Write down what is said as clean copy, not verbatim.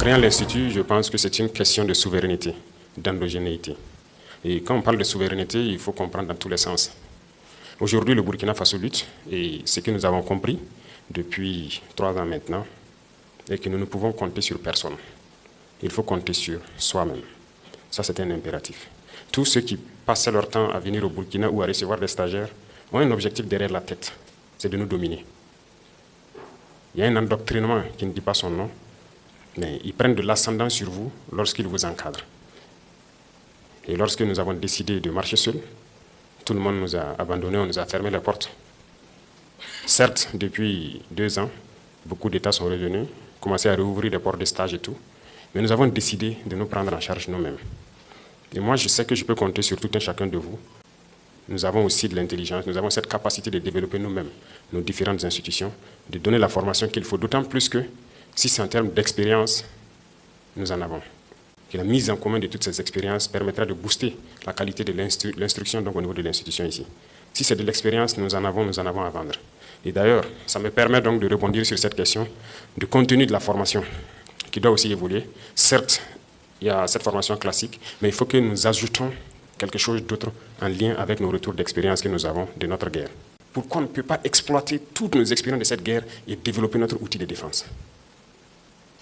créant l'Institut, je pense que c'est une question de souveraineté, d'endogénéité. Et quand on parle de souveraineté, il faut comprendre dans tous les sens. Aujourd'hui, le Burkina Faso lutte, et ce que nous avons compris depuis 3 ans maintenant, est que nous ne pouvons compter sur personne. Il faut compter sur soi-même. Ça, c'est un impératif. Tous ceux qui passaient leur temps à venir au Burkina ou à recevoir des stagiaires ont un objectif derrière la tête, c'est de nous dominer. Il y a un endoctrinement qui ne dit pas son nom, mais ils prennent de l'ascendant sur vous lorsqu'ils vous encadrent. Et lorsque nous avons décidé de marcher seuls, tout le monde nous a abandonnés, on nous a fermé les portes. Certes, depuis 2 ans, beaucoup d'États sont revenus, commencé à rouvrir des portes de stage et tout, mais nous avons décidé de nous prendre en charge nous-mêmes. Et moi, je sais que je peux compter sur tout un chacun de vous. Nous avons aussi de l'intelligence, nous avons cette capacité de développer nous-mêmes nos différentes institutions, de donner la formation qu'il faut, d'autant plus que, si c'est en termes d'expérience, nous en avons. Et la mise en commun de toutes ces expériences permettra de booster la qualité de l'instruction donc au niveau de l'institution ici. Si c'est de l'expérience, nous en avons à vendre. Et d'ailleurs, ça me permet donc de rebondir sur cette question du contenu de la formation, qui doit aussi évoluer. Certes, il y a cette formation classique, mais il faut que nous ajoutons quelque chose d'autre en lien avec nos retours d'expérience que nous avons de notre guerre. Pourquoi on ne peut pas exploiter toutes nos expériences de cette guerre et développer notre outil de défense?